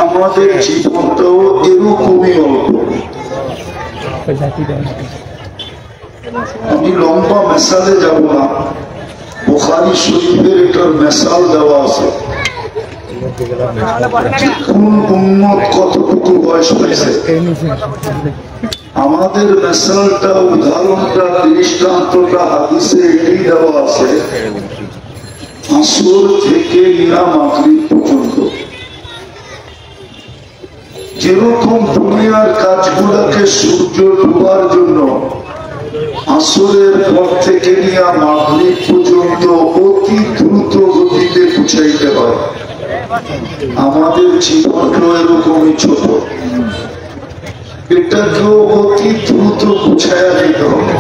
আমাদের জীবনটাও এরকমই অল্প। আমি লম্বা মেসালে যাব না, বুখারী শরীফের এটার মেসাল দেওয়া আছে। কোন উম্মত কতটুকু বয়স হয়েছে, আমাদের মেসালটা, উদাহরণটা, দৃষ্টান্তটা হাদিসে এটাই দেওয়া আছে, আসর থেকে নিয়া মাগরিব পর্যন্ত। যেরকম দুনিয়ার কাজগুলোকে সূর্য ডুবার জন্য আসরের পর থেকে নিয়ে মাগরিব পর্যন্ত অতি দ্রুত গতিতে পৌঁছাইতে হয়, আমাদের জীবনটা এরকমই ছোট, এটাকেও অতি দ্রুত গুছাইয়া দিতে হবে।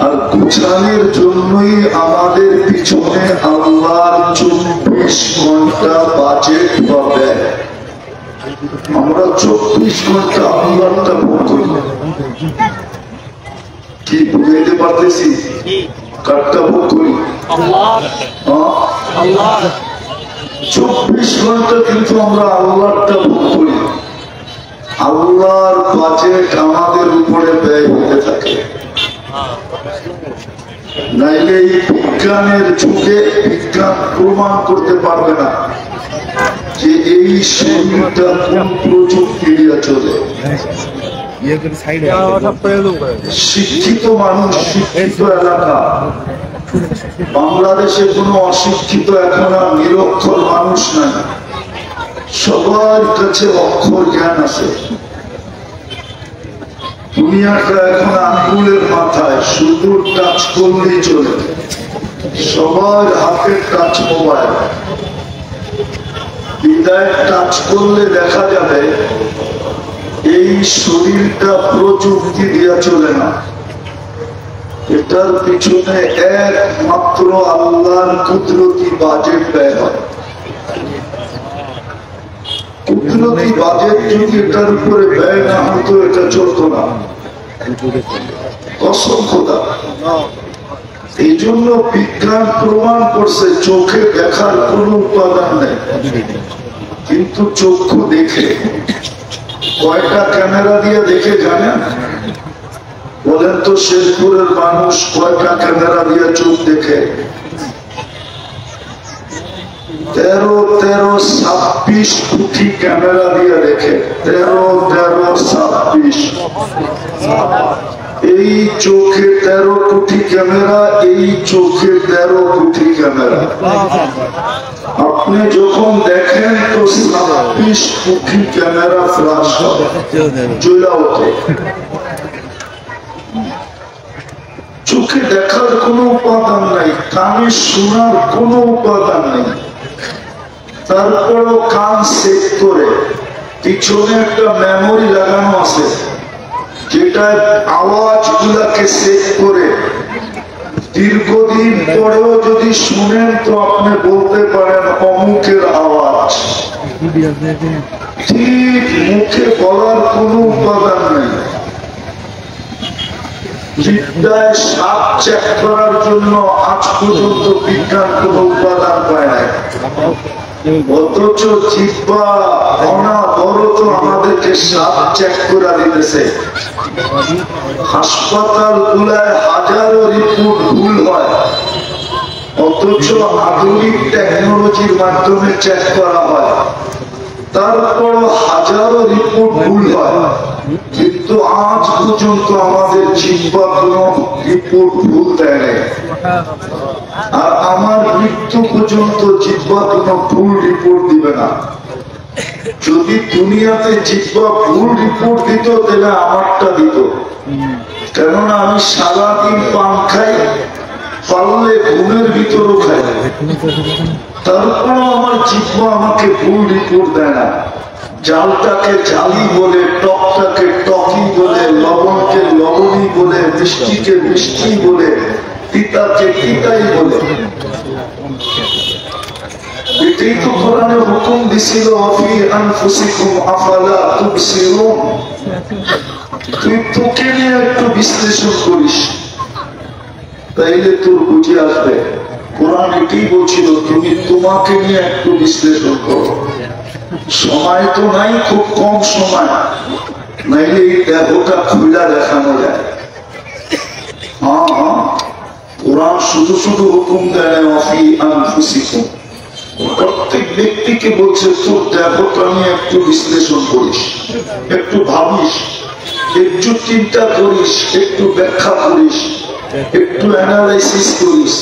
আর গুছানোর জন্যই আমাদের পিছনে আল্লাহর 24 ঘন্টা বাজেট বা ব্যয়। আমরা 24 ঘন্টা আল্লাহটা ভোগ করি, কি বুঝাইতে পারতেছি? কারটা ভোগ করি? 24 ঘন্টা কিন্তু আমরা আল্লাহটা ভোগ করি। আল্লাহর বাজেট আমাদের উপরে ব্যয় হতে থাকে। নাইলে এই বিজ্ঞানের যুগে বিজ্ঞান প্রমাণ করতে পারবে না যে এই শরীরটা কোন প্রযুক্তি দিয়ে চলে। শিক্ষিত মানুষ, শিক্ষিত এলাকা, বাংলাদেশে কোনো অশিক্ষিত এখন আর নিরক্ষর মানুষ নাই, সবার কাছে অক্ষর জ্ঞান আছে। দুনিয়াটা এখন আঙ্গুলের মাথায়, শুধু টাচ করলেই চলে, সবার হাতের টাচ মোবাইল। বিদায় টাচ করলে দেখা যাবে এই শরীরটা প্রযুক্তি দিয়া চলে না, এটার পিছনে একমাত্র আল্লাহর কুদরতি বাজেট ব্যয় হয়। কুদরতি বাজেট যদি এটার উপরে ব্যয় না হতো এটা চলতো না, কসম খোদা। এই জন্য বিজ্ঞান প্রমাণ করছে চোখে দেখার কোন উপাদান নেই, কিন্তু চক্ষু দেখে। কয়টা ক্যামেরা দিয়ে দেখে জানেন? বলেন তো, শেরপুরের মানুষ কয়টা ক্যামেরা দিয়ে চোখ দেখে? 13-26 কোটি ক্যামেরা দিয়ে দেখে। 13-26 এই চোখে 13 কোটি ক্যামেরা, এই চোখে 13 কোটি ক্যামেরা। আপনি যখন দেখেন তো 26 কোটি ক্যামেরা ফ্লাশ জ্বলা ওঠে। চোখে দেখার কোনো উপাদান নাই, কানে শোনার কোনো উপাদান নেই, তারপরও কান সেট করে পিছনে একটা মেমোরি লাগানো আছে, যেটা আওয়াজ গুলাকে সেট করে দীর্ঘদিন পরেও যদি শুনেন তো আপনি বলতে পারেন অমুকের আওয়াজ। ঠিক মুখে বলার কোনো উপাদান নেই। বিদ্যায় সাপ চেক করার জন্য আজ পর্যন্ত বিজ্ঞান কোনো উপাদান পায় নাই, অথচ জিহ্বা অনাবরত আমাদেরকে সাপ চেক করে দিতেছে। হাসপাতাল গুলায় হাজারো রিপোর্ট ভুল হয়, অথচ আধুনিক টেকনোলজির মাধ্যমে চেক করা হয়, তারপরও হাজারো রিপোর্ট ভুল হয়, কিন্তু আজ পর্যন্ত আমাদের জিহ্বা কোনো রিপোর্ট ভুল দেয় নাই। আর আমার মৃত্যু পর্যন্ত জিহ্বা কোনো ভুল রিপোর্ট দিবে না। যদি দুনিয়াতে জিহ্বা ভুল রিপোর্ট দিত তাহলে আমারটা দিত, কেননা আমি সারাদিন পান খাই, পারলে ঘুমের ভিতরও খাই, তারপরও আমার জিহ্বা আমাকে ভুল রিপোর্ট দেয় না। জালটাকে জালি বলে, টকটাকে টকি বলে, লবণকে লবণী বলে, মিষ্টিকে মিষ্টি বলে, তিতাকে তিতাই বলে। এটাই তো কোরআনে হুকুম দিছিল, ফি আনফুসিকুম আফালা তুবসিরুন। তুই তোকে নিয়ে একটু বিশ্লেষণ করিস, তাইলে তোর বুঝে আসবে। কোরআন এটাই বলছিল, তুমি তোমাকে নিয়ে একটু বিশ্লেষণ করো। সময় তো নাই, খুব কম সময়, নাইলে এই দেহটা খুইলা দেখানো যায়। হ্যাঁ হ্যাঁ, কোরআন শুধু শুধু হুকুম দেয় অফি আনফুসিকুম, প্রত্যেক ব্যক্তিকে বলছে তোর দেহটা নিয়ে একটু বিশ্লেষণ করিস, একটু ভাবিস, একটু চিন্তা করিস, একটু ব্যাখ্যা করিস, একটু অ্যানালাইসিস করিস,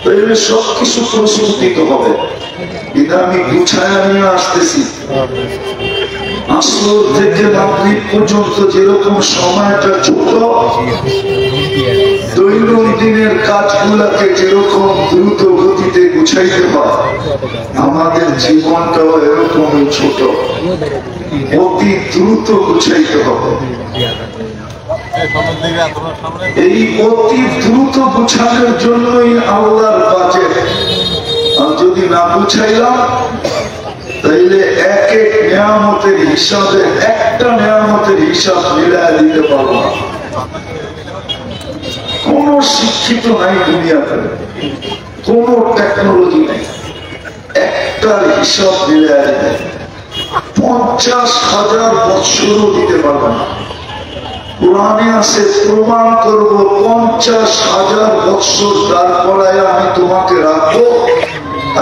তাহলে সবকিছু প্রস্ফুটিত হবে। এটা আমি গুছায় নিয়ে আসতেছি। আসর থেকে মাগরিব পর্যন্ত যেরকম সময়টা ছোট, দৈনন্দিনের কাজগুলাকে যেরকম দ্রুত গতিতে গুছাইতে হয়, আমাদের জীবনটাও এরকমই ছোট, অতি দ্রুত গুছাইতে হবে। এই অতি দ্রুত গুছানোর জন্যই আল্লাহর বাজেট। আর যদি না গুছাইলাম তাইলে এক এক নিয়ামতের হিসাবে একটা নিয়ামতের হিসাব মিলায় দিতে পারবো না। কোন শিক্ষিত নাই দুনিয়াতে, কোন টেকনোলজি নেই, একটার হিসাব মিলায় দিতে 50,000 বছরও দিতে পারবে না। কোরআনে আছে প্রমাণ করবো 50,000 বছর দাঁড় করায় আমি তোমাকে রাখবো,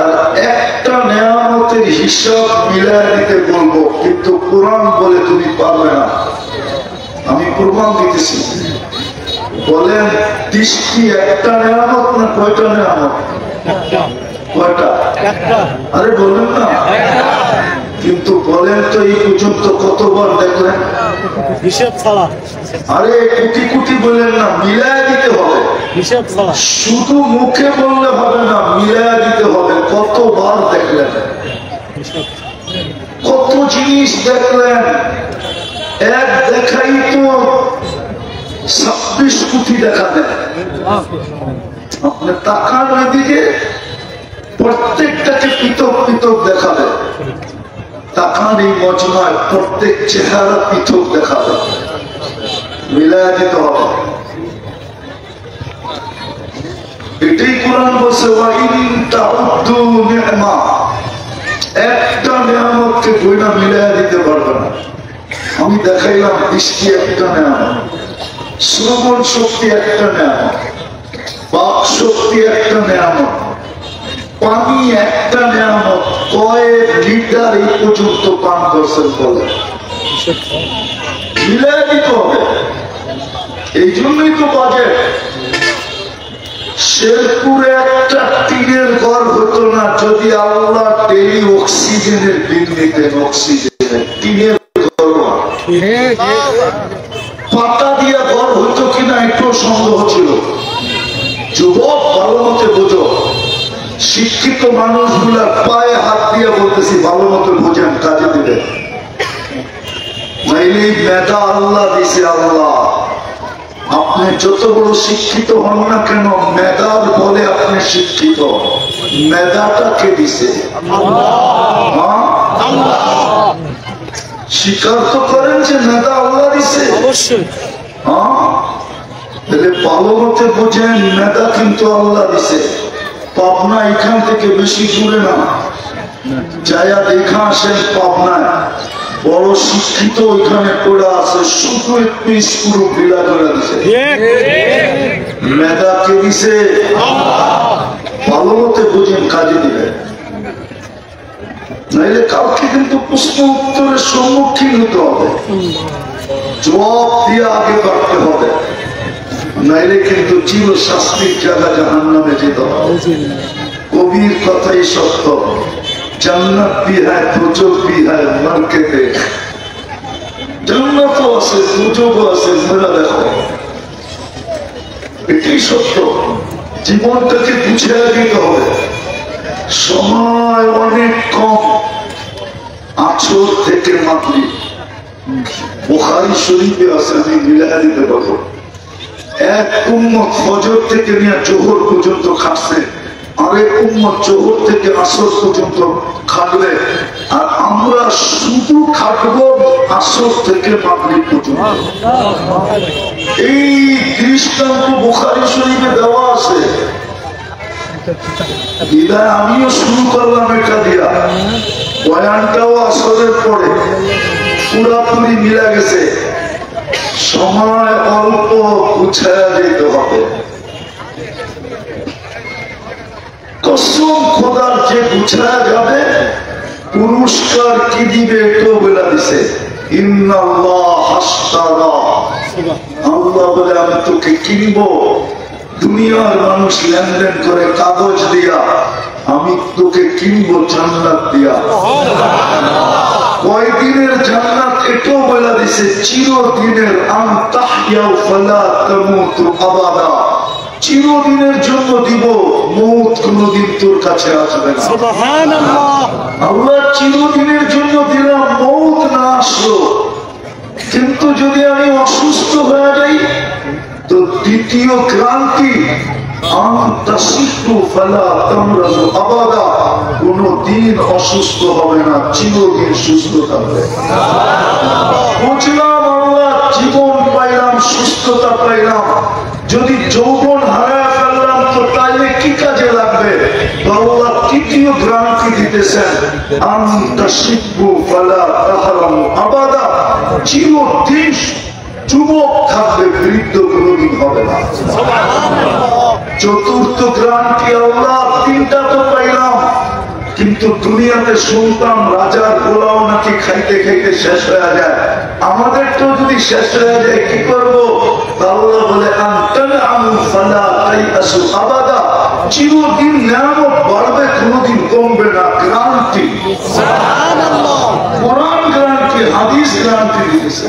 আর একটা নিয়ামতের হিসাব মিলায় দিতে বলবো, কিন্তু কোরআন বলে তুমি পারবে না। আমি প্রমাণ দিতেছি। বলেন দৃষ্টি একটা নিয়ামত না কয়টা নিয়ামত? কয়টা? আরে বলেন না। কিন্তু বলেন তো এই পর্যন্ত কতবার দেখলেন? হিসাব ছাড়া। আরে কোটি কোটি বলেন না, মিলায় দিতে হবে। হিসাব ছাড়া। শুধু মুখে বললে হবে না, মিলায় দিতে হবে। কতবার দেখলেন? কত জিনিস দেখলেন? এক দেখাই তো 26 কোটি দেখা দেয়। আপনি তাকান ওইদিকে, প্রত্যেকটাকে পৃথক পৃথক দেখাবে। তাকান এই মজমায়, প্রত্যেক চেহারা পৃথক দেখাবে। মিলায় দিতে হবে। এটাই কোরআন বলছে একটা নিয়ামতকে বইনা মিলায় দিতে পারবে না। আমি দেখাইলাম দৃষ্টি একটা নিয়ামত, শ্রবণ শক্তি একটা নিয়ামত, বাক শক্তি একটা নিয়ামত, পানি একটা নিয়ামত। কয়েক লিটার এই পর্যন্ত পান করছেন বলে মিলায় দিতে হবে। এই জন্যই তো বাজেট। শেরপুরে একটা টিনের ঘর হতো না যদি আল্লাহ ডেলি অক্সিজেনের বিল নিতেন। অক্সিজেনের টিনের ঘর, পাতা দিয়ে ঘর হতো কিনা একটু সন্দেহ ছিল। যুবক ভালো মতো বোঝো, শিক্ষিত মানুষগুলা পায়ে হাত দিয়ে বলতেছি ভালো মতো বোঝেন, কাজে দিবেন। নাইলে মেধা আল্লাহ দিছে। আল্লাহ আপনি যত বড় শিক্ষিত হন না কেন, মেধার বলে আপনি শিক্ষিত। মেধাটা কে দিছে? স্বীকার তো করেন যে মেধা আল্লাহ দিছে। অবশ্যই। তাহলে ভালো মতো বোঝেন, মেধা কিন্তু আল্লাহ দিছে। পাবনা এখান থেকে বেশি দূরে না, যায়া দেখা আসেন। পাবনায় বড় শিক্ষিত ওইখানে পড়ে আছে, শুধু একটু স্কুল বিলা করে দিছে। মেধা কে দিছে? ভালো মতো বুঝেন, কাজে দিবে। নাইলে কাউকে কিন্তু প্রশ্ন উত্তরের সম্মুখীন হতে হবে, জবাব দিয়ে আগে বাড়তে হবে। নাইলে কিন্তু চির শাস্তির জায়গা জাহান্নামে যেতে হবে। কবির কথাই সত্য, জান্নাত भी है दोजख भी है मर के देख। জান্নাতও আছে, দুজখও আছে, মরে দেখো। এটাই সত্য। জীবনটাকে বুঝিয়ে দিতে হবে। সময় অনেক কম। আসর থেকে মাগরিব, বুখারী শরীফে আছে, আমি মিলাইয়া দিতে পারবো। এক উম্মত ফজর থেকে নিয়ে জোহর পর্যন্ত খাটছে, আরেক উম্মত জোহর থেকে আসর পর্যন্ত খাটবে, আর আমরা শুধু খাটবো আসর থেকে মাগরিব পর্যন্ত। এই দৃষ্টান্ত বুখারী শরীফে দেওয়া আছে। বিদায় আমিও শুরু করলাম এটা দিয়া, বয়ানটাও আসর পুরাপুরি মিলা গেছে, সময় অল্প, গুছায়া যেতে হবে। কসম খোদার, যে গুছায়া যাবে পুরস্কার কি দিবে এটাও বলে দিছে। আল্লাহ বলে আমি তোকে কিনবো। দুনিয়ার মানুষ লেনদেন করে কাগজ দিয়া, আমি তোকে কিনবো জান্নাত দিয়া। কয়দিনের জান্নাত এটাও বলে দিছে, চিরদিনের। চিরদিনের জন্য দিব, মৌত কোনদিন তোর কাছে আসবে না। আল্লাহ চিরদিনের জন্য দিলাম, মৌত না আসলো। কিন্তু যদি আমি অসুস্থ হয়ে যাই তো দ্বিতীয় ক্রান্তি, কোনদিন অসুস্থ হবে না, চিরদিন সুস্থ থাকবে। বুঝলাম আল্লাহ, জীবন পাইলাম, সুস্থতা পাইলাম, যদি যৌবন হারায় ফেললাম তো তাইলে কি কাজে লাগবে? আল্লাহ তৃতীয় গ্রান্তি দিতেছেন, চিরদিন যুবক থাকবে, বৃদ্ধ কোনদিন হবে না। চতুর্থ গ্রান্তি আল্লাহ, তিনটা তো পাইলাম, কিন্তু দুনিয়াতে শুনতাম রাজার পোলাও নাকি খাইতে খাইতে শেষ হয়ে যায়। আমাদের তো যদি শেষ হয়ে যায় কি করবো? আল্লাহ বলে আবাদা, চিরদিন নিয়ামত বাড়বে, কোনদিন কমবে না। গ্রান্তি, কোরআন গ্রান্তি, হাদিস গ্রান্তি দিতেছে।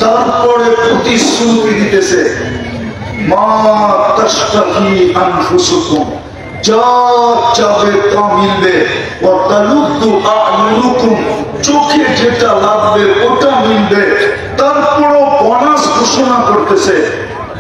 তারপরে প্রতিশ্রুতি দিতেছে, মা তাশতাহি আনফুসুকুম, যা চাবে তা মিলবে। চোখে যেটা লাগবে ওটা মিলবে। তারপরও বোনাস ঘোষণা করতেছে,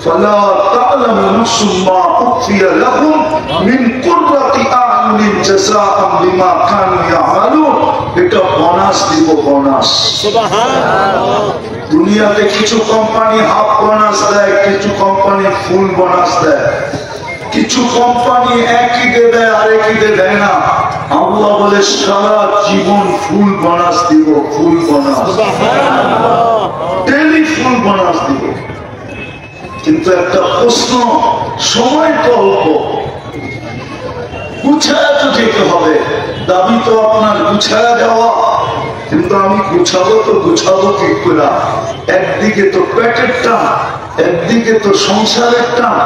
ফালা তা'লামু নাফসুম মা উখফিয়া লাহুম মিন কুররাতি আ'ইউনিন জাযাআন বিমা কানু ইয়া'মালুন। এটা বোনাস দিব, বোনাস। সুবহানাল্লাহ। দুনিয়াতে কিছু কোম্পানি হাফ বোনাস দেয়, কিছু কোম্পানি ফুল বোনাস দেয়, কিছু কোম্পানি একই দেয় আর একই দেয় না। আল্লাহ বলে সারা জীবন ফুল বোনাস দিব, ফুল বোনাস, ডেইলি ফুল বোনাস দিব। কিন্তু একটা প্রশ্ন, সময় তো অল্প, গুছায়া তো যেতে হবে। দাবি তো আপনার গুছায়া যাওয়া, কিন্তু আমি গুছাবো তো গুছাবো কি করে? একদিকে তো পেটের টান, একদিকে তো সংসারের টান,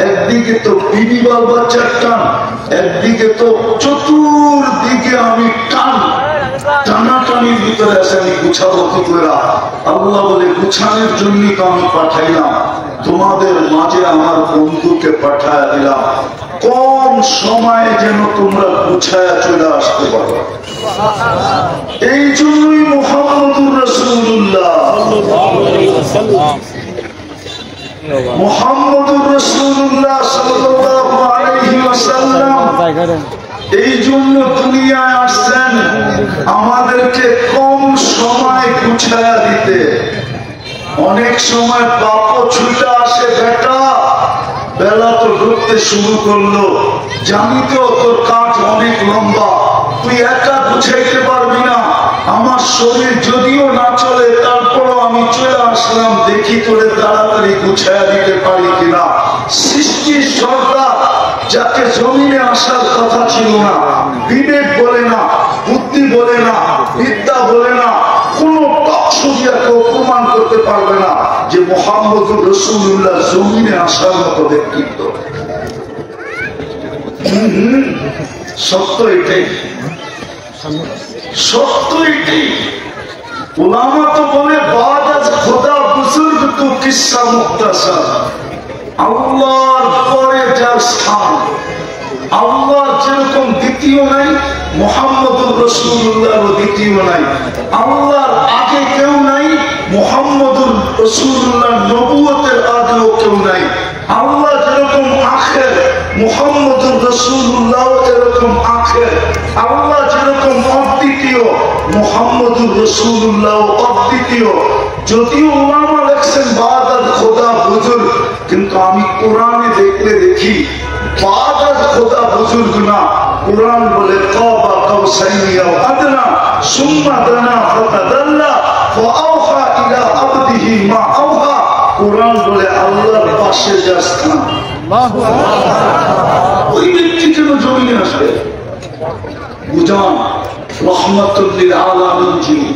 একদিকে তো বিবি বাল বাচ্চার টান, একদিকে তো চতুর্দিকে আমি টান, টানাটানির ভিতরে আছে। আমি গুছাবো কি করে? আল্লাহ বলে গুছানোর জন্যই তো আমি পাঠাইলাম, তোমাদের মাঝে আমার বন্ধুকে পাঠায় দিলাম, কম সময়ে যেন তোমরা গুছায়া চলে আসতে পারো। এই জন্যই মুহাম্মদুর রাসূলুল্লাহ, মুহাম্মদুর রাসূলুল্লাহ সাল্লাল্লাহু আলাইহি ওয়াসাল্লাম এই জন্য দুনিয়ায় আসছেন, আমাদেরকে কম সময় গুছায়া দিতে। অনেক সময় বাপও ছুটে আসে, বেটা বেলা তো ঢুকতে শুরু করলো, জানি তো তোর কাজ অনেক লম্বা, তুই একা গুছাইতে পারবি না। আমার শরীর যদিও না চলে, তারপরও আমি চলে আসলাম, দেখি তোরে তাড়াতাড়ি গুছাইয়া দিতে পারি কিনা। সৃষ্টির সর্দার, যাকে জমিনে আসার কথা ছিল না, বিবেক বলে না, বুদ্ধি বলে না, বিদ্যা বলে না, কোন পক্ষ দিয়ে কেউ প্রমাণ করতে পারবে না যে মুহাম্মদুর রাসূলুল্লাহ জমিনে আসার মতো ব্যক্তিত্ব। সত্য এটাই, সত্য এটাই। উলামা তো বলে বাদ আজ খোদা বুজুর্গ তো কিসসা মুখতাসার, আল্লাহর পরে যার স্থান, আল্লাহর যেরকম দ্বিতীয় নাই, মুহাম্মদুর রাসূলুল্লাহর দ্বিতীয় নাই। আল্লাহর আগে কেউ নাই, মুহাম্মদুর রাসূলুল্লাহর নবুয়তের আগেও কেউ নাই। আল্লাহ যেরকম আখের, মুহাম্মদুর রাসূলুল্লাহ এরকম আখের। আল্লাহ যেরকম অদ্বিতীয়, মুহাম্মদুর রাসূলুল্লাহ অদ্বিতীয়। যদিও উলামা লেখছেন বাদ আজ খোদা বুজুর্গ, কিন্তু আমি কোরআনে দেখলে দেখি বাদ আজ খোদা বুজুর্গ না, কোরআন বলে কাবা কাউসাইনি আও আদনা, সুম্মা দানা ফাতাদাল্লা ফাআওহা ইলা আবদিহি মা আওহা। কোরআন বলে আল্লাহর পাশে যার স্থান, আল্লাহু আকবার, ওই ব্যক্তি যেন জমিনে আসবে। বুঝান রহমাতুল লিল আলামিন, যিনি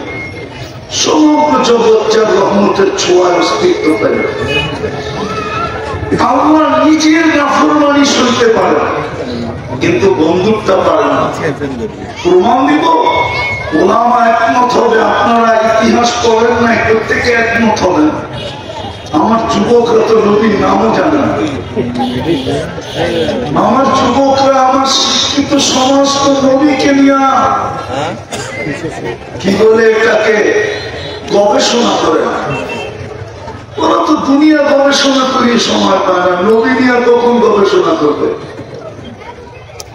সমগ্র জগৎ যার রহমতের ছোঁয়ায় অস্তিত্ব পেল। আল্লাহ নিজের নাফরমানি সইতে পারে কিন্তু বন্ধুত্বটা পারে না। প্রমাণ দিব, ওলামা একমত হবে। আপনারা ইতিহাস পড়েন না, প্রত্যেকে একমত হবেন। আমার যুবকরা তো নবীর নামও জানে না। আমার যুবকরা, আমার শিক্ষিত সমাজ তো নবীকে নিয়ে কি বলে এটাকে গবেষণা করে না। ওরা তো দুনিয়া গবেষণা করিয়ে সময় পায় না, নবী নিয়ে কখন গবেষণা করবে?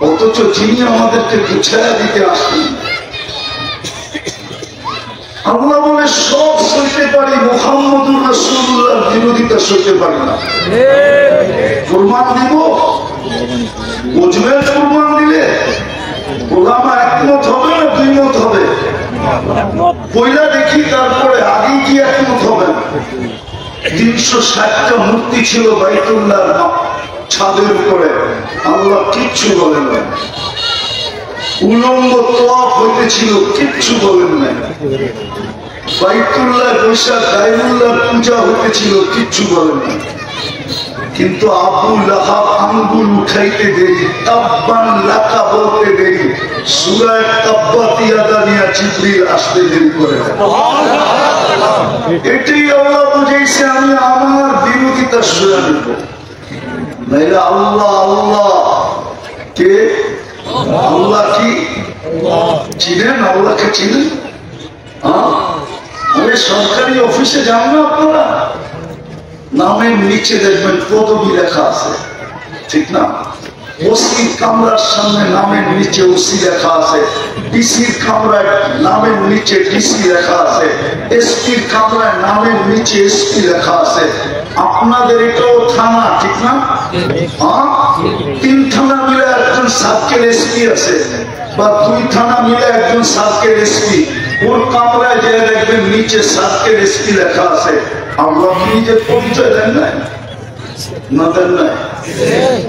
অথচ যিনি আমাদেরকে গুছাইয়া দিতে আসেন, আল্লাহ বলে সব সইতে পারি, মুহাম্মদুর রাসূলুল্লাহর বিরোধিতা সইতে পারি না। প্রমাণ দিব, বুঝবেন? প্রমাণ দিলে ওলামা একমত হবে না দুই মত হবে? পয়লা দেখি, তারপরে আগে কি একমত হবে? 360টা মূর্তি ছিল বাইতুল্লাহর ছাদের উপরে, আল্লাহ কিচ্ছু বলেন না। উলঙ্গ তোয়াফ হইতেছিল, কিচ্ছু বলেন না। বাইতুল্লাহ বৈশাখ গায়বুল্লাহর পূজা হইতেছিল, কিচ্ছু বলেন না। কিন্তু আবু লাহাব আঙ্গুল উঠাইতে দেরি, তাব্বান লাকা বলতে দেরি, সূরা তাব্বাত ইয়াদা নিয়ে জিবরিল আসতে দেরি করে। এটাই আল্লাহ বুঝাইছে, আমি আমার বিরোধিতা সইয়া নেব। নাইলে আল্লাহ আল্লাহ কে? আল্লাহ কি চিনেন? আল্লাহকে চিনেন? আরে সরকারি অফিসে যান না আপনারা, নামের নিচে দেখবেন পদবি লেখা আছে, ঠিক না? ওসির কামরার সামনে নামের নিচে ওসি লেখা আছে, ডিসির কামরায় নামের নিচে ডিসি লেখা আছে, এসপির কামরায় নামের নিচে এসপি লেখা আছে। আপনাদের এটাও থানা, ঠিক না? 3 থানা মিলে একজন সার্কেল এসপি আছে, বা 2 থানা মিলে একজন সার্কেল এসপি। ওর কামরায় যে দেখবেন নিচে সার্কেল এসপি লেখা আছে। আল্লাহ নিজের পরিচয় দেন নাই না? দেন নাই।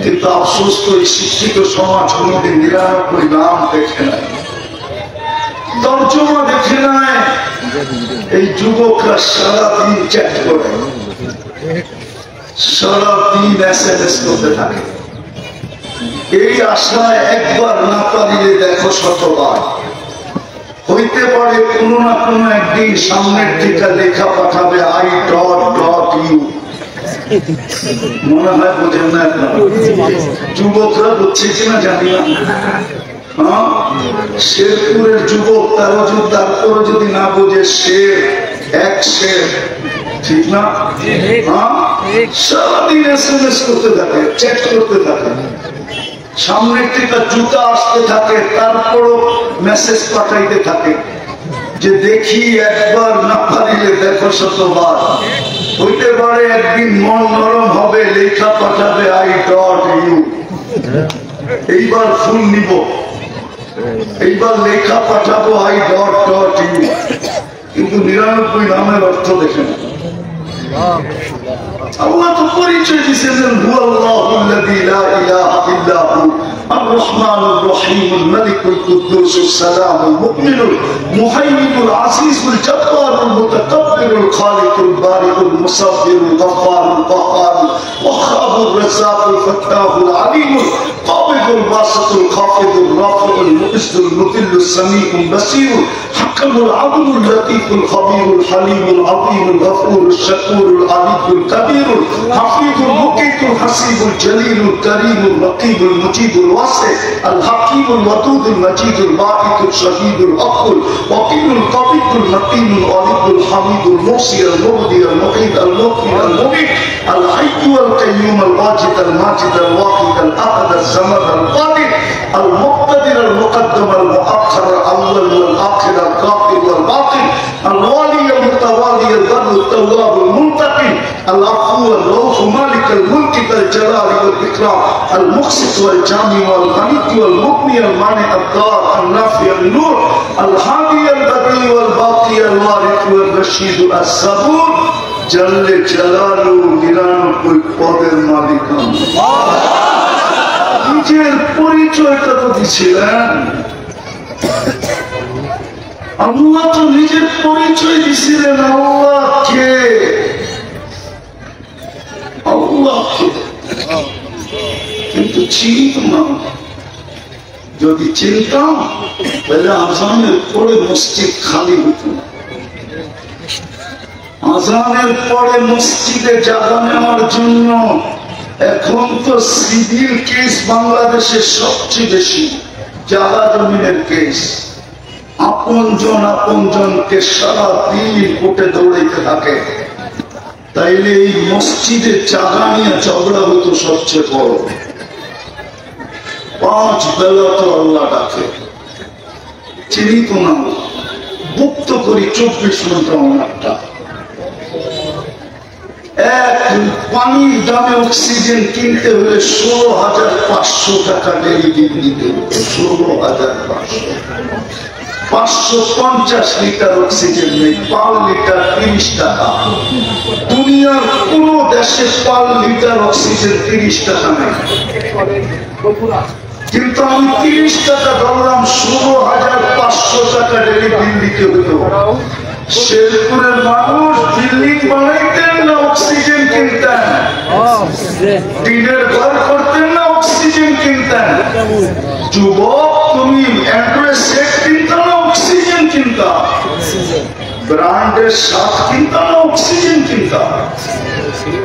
কিন্তু আফসোস তো এই শিক্ষিত সমাজ কোনদিন 99 নাম দেখে নাই, তর্জমা দেখে নাই। এই যুবকরা সারাদিন চ্যাট করে, সারাদিন SMS করতে থাকে, এই আশায় একবার না পারিলে দেখো শতবার। হইতে পারে কোনো না কোনো একদিন সামনের থেকে লেখা পাঠাবে I.U। মনে হয় বোঝেন না আপনারা? যুবকরা বুঝছে কিনা জানি না। শেরপুরের যুবক, তারপরে যদি না বোঝে, শের এক শের, ঠিক না? সারাদিন SMS করতে থাকে, চ্যাট করতে থাকে, সামনের থেকে জুতা আসতে থাকে, তারপরও মেসেজ পাঠাইতে থাকে যে দেখি একবার না পারিলে দেখো শতবার। হইতে পারে একদিন মন নরম হবে, লেখা পাঠাবে I.U। এইবার ফুল নিব, এইবার লেখা পাঠাবো I.U। কিন্তু 99 নামের অর্থ দেখে না। আল্লাহ তো পরিচয় দিয়েছেন, হুয়াল্লাহুল্লাযী লা ইলাহা ইল্লা হু আর-রাহমানুর রহিমুল মালিকুল কুদ্দুসুস সালামুল মুমিনুল মুহাইমিনুল আজিজুল জব্বারুল মুতাকাব্বিরুল খালিকুল বারিকুল মুসাব্বিরুল গফফারুল কাহ্হারুল ওয়াহ্হাবুর রাজ্জাকুল ফাত্তাহুল আলিমুল কাবিদুল বাসিতুল খাফিদুল রাফিউল মুইজ্জুল মুতিল্লুস সামিউল বাসীরুল হাকামুল আদলুল লতীফুল খবীরুল হালিমুল আযীমুল গফুরুশ শাকুরুল আলিয়ুল কাবীরুল হাফিজুল মুকিতুল হাসিবুল জলিলুল কারীমুল রকিবুল মুজিবুল ওয়াসি আল হাকীমুল ওয়াদুদুল মজিদুল বাঈতুল শহীদুল আকুল ওয়াকিলুল কাবিদুল মতিনুল ওয়ালিদুল হামিদুল মুহসি আল মুবদি আল মুঈদ আল মুকী আল মুমিত আল হাইয়্যু আল কাইয়্যুম আল ওয়াজিদ আল মাজিদ আল ওয়াহিদ আল আহাদ আল সামাদ আল কাদির আল মুক্তাদির আল মুকদ্দম আল মুআখখার আল আউয়াল ওয়াল আখির আল কাফির ওয়াল বাতিন আল ওয়ালি আল মুতাওয়ালি আল বার আল তাওয়াব আল মুনতাকিম العفو الرؤوف مالك الملك ذا الجلال والإكرام المقسط والجامع والغني والمغني المانع الضار النافع النور الهادي রশিদ আস-সাবুর জাল্লে জালালু 99 পদের মালিক। নিজের পরিচয়টা তো দিছিলেন, আল্লাহ তো নিজের পরিচয় দিছিলেন। আল্লাহকে আল্লাহকে কিন্তু চিনত না। যদি চিনতাম তাহলে আজানের পরে মসজিদ খালি হতো না। আজানের পরে মসজিদে জায়গা নেওয়ার জন্য এখন তো সিভিল কেস বাংলাদেশের সবচেয়ে বেশি, জায়গা জমিনের কেস। আপনজনকে সারা দিন কোর্টে দৌড়াইতে থাকে, তাইলে এই মসজিদে জায়গা নিয়ে ঝগড়া হতো সবচেয়ে বড়। 5 বেলা তো আল্লাহ ডাকে, চিনিত না, মুক্ত করি 24 ঘন্টা ওনারটা। এক পানির দামে অক্সিজেন কিনতে হলে 16,500 টাকা ডেলি দিন দিতে হতো। 16,500, 550 লিটার অক্সিজেন নেই, পার লিটার 30 টাকা। দুনিয়ার কোন দেশে পার লিটার অক্সিজেন 30 টাকা নেই, কিন্তু আমি 30 টাকা ধরলাম, 16,500 টাকা ডেলি বিল দিতে হতো। শেরপুরের মানুষ বিল্ডিং বানাইতেন না অক্সিজেন কিনতেন, টিনের ঘর করতেন না অক্সিজেন কিনতেন। যুবক, তুমি অ্যান্ড্রয়েড সেট কিনতা না অক্সিজেন কিনতা, ব্র্যান্ডের শার্ট কিনতা না অক্সিজেন কিনতা।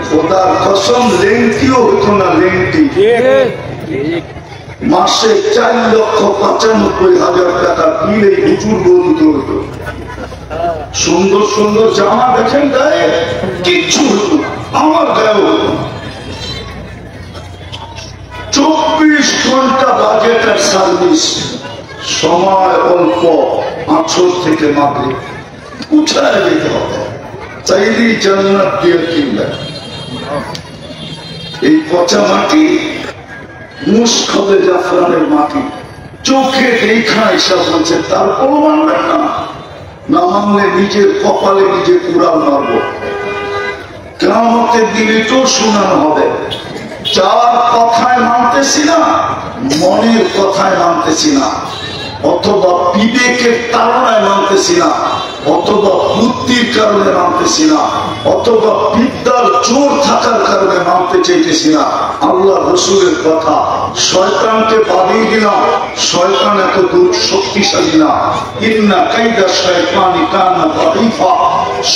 খোদার কসম লেংটিও হতো না, লেংটি মাসে 4,95,000 টাকা বিলে প্রচুর বন্ধু হতো। সুন্দর সুন্দর জামা দেখেন গায়ে, কিচ্ছু হতো আমার গায়ে হতো। 24 ঘন্টা বাজেটের সার্ভিস, সময় অল্প, আসর থেকে মাগরিব। কোথায় যেতে হবে? চাইলেই জান্নাত দিয়ে কিনবেন। এই পচা মাটি, মুশখবে জাফরানের মাটি, চোখে দেখা হিসাব হচ্ছে, তারপরও মানবেন না। না মানলে নিজের কপালে নিজে কুড়াল মারব। কিয়ামতের দিন এটাও শোনানো হবে, যার কথায় মানতেছি না, মনের কথায় মানতেছি না, অথবা বিবেকের তাড়নায় মানতেছি না, অথবা বুদ্ধির কারণে মানতেছি না, অথবা বিদ্যার জোর থাকার কারণে মানতে চাইতেছি না। আল্লাহ রসুলের কথা, শয়তানকে বাদিয়ে দিলাম, শয়তান এত দূর শক্তিশালী না। ইন্না কাইদা শয়তানি কানা দাঈফা,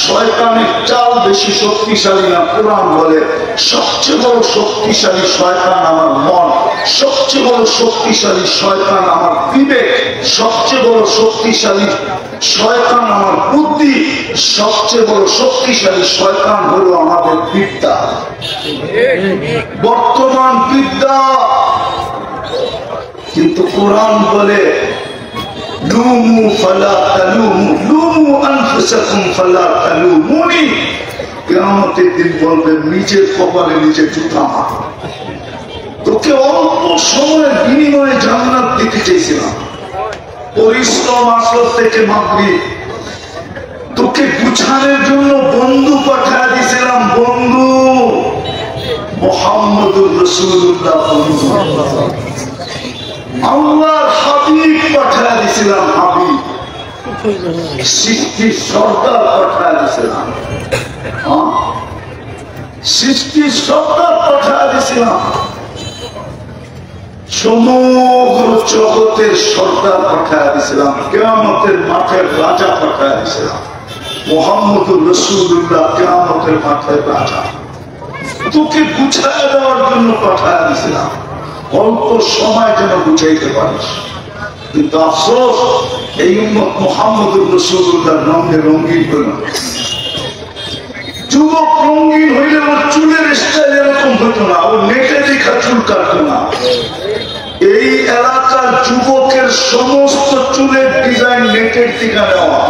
শয়তানের চাল বেশি শক্তিশালী না। কোরআন বলে সবচেয়ে বড় শক্তিশালী শয়তান আমার মন, সবচেয়ে বড় শক্তিশালী শয়তান আমার বিবেক, সবচেয়ে বড় শক্তিশালী শয়তান আমার বুদ্ধি, সবচেয়ে বড় শক্তিশালী শয়তান হলো আমাদের বিদ্যা, বর্তমান বিদ্যা। কিন্তু কোরআন বলে লুমু ফালা তালুমু, লুমু আনফুসাকুম ফালা তালুমুনি। কিয়ামতের দিন বলবেন নিজের কপালে নিজে জুতা মার। তোকে অল্প সময়ের বিনিময়ে জান্নাত দিতে চেয়েছিলাম, পরিশ্রম আসর থেকে মাগরিব, তোকে গুছানোর জন্য বন্ধু পাঠিয়ে দিয়েছিলাম, বন্ধু মুহাম্মদুর রাসূলুল্লাহ, বন্ধু আল্লাহর হাবিব পাঠিয়ে দিয়েছিলাম, হাবিব সৃষ্টির সর্দার পাঠিয়ে দিয়েছিলাম, সৃষ্টির সর্দার পাঠিয়ে দিয়েছিলাম, সমগ্র জগতের সর্দার পাঠিয়ে দিয়েছিলাম, কিয়ামতের মাঠের রাজা পাঠিয়ে দিয়েছিলাম, মুহাম্মদুর রাসূলুল্লাহ কিয়ামতের মাঠের রাজা। তোকে গুছায় দেওয়ার জন্য পাঠিয়ে দিয়েছিলাম, অল্প সময় যেন বুঝাইতে পারিস। কিন্তু আফসোস, এই উম্মত মুহাম্মদুর রাসূলুল্লাহর রঙে রঙিন হল। যুবক রঙিন হইলে ওর চুলের স্টাইল এরকম হতো না, ও নেটে দেখা চুল কাটতো না। এই এলাকার যুবকের সমস্ত চুলের ডিজাইন নেটের দিকে নেওয়া।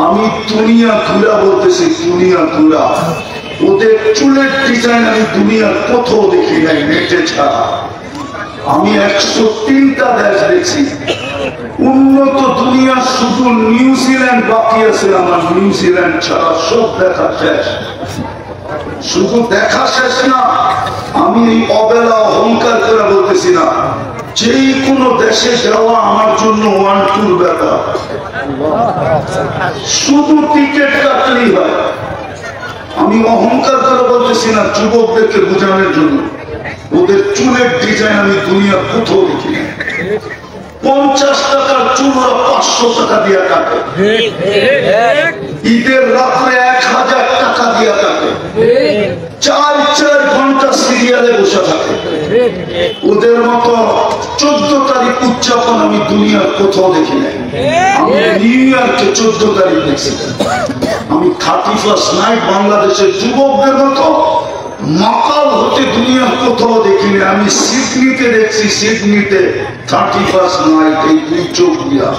আমি দুনিয়া ঘুরা বলতেছি, দুনিয়া ঘুরা। ওদের চুলের ডিজাইন আমি দুনিয়ার কোথাও দেখি নাই নেটে ছাড়া। আমি 103টা দেশ দেখছি, উন্নত দুনিয়া শুধু নিউজিল্যান্ড বাকি আছে, আমার নিউজিল্যান্ড ছাড়া সব দেখা শেষ। শুধু দেখা শেষ না, আমি এই অবেলা অহংকার করে বলতেছি না, যে কোনো দেশে যাওয়া আমার জন্য ওয়ান টুর ব্যাপার। শুধু টিকিট কাটলেই হয়। আমি অহংকার করে বলতেছি না, যুবকদেরকে বোঝানোর জন্য। ওদের চুলের ডিজাইন আমি দুনিয়ার কোথাও দেখি না। 50 টাকার চুল 500 টাকা দিয়ে কাটে, ঈদের রাত্রে 1000 টাকা দিয়ে কাটে, 4 ঘন্টা সিরিয়ালে বসে থাকে। ওদের মতো 14 তারিখ উদযাপন আমি দুনিয়ার কোথাও দেখি নাই। আমি নিউ ইয়র্কে 14 তারিখ দেখছি। আমি 31st নাইট বাংলাদেশের যুবকদের মতো মাকাল হতে দুনিয়ার কোথাও দেখিনি। আমি সিডনিতে দেখছি, সিডনিতে 31st নাইট এই 2 চোখ দিয়া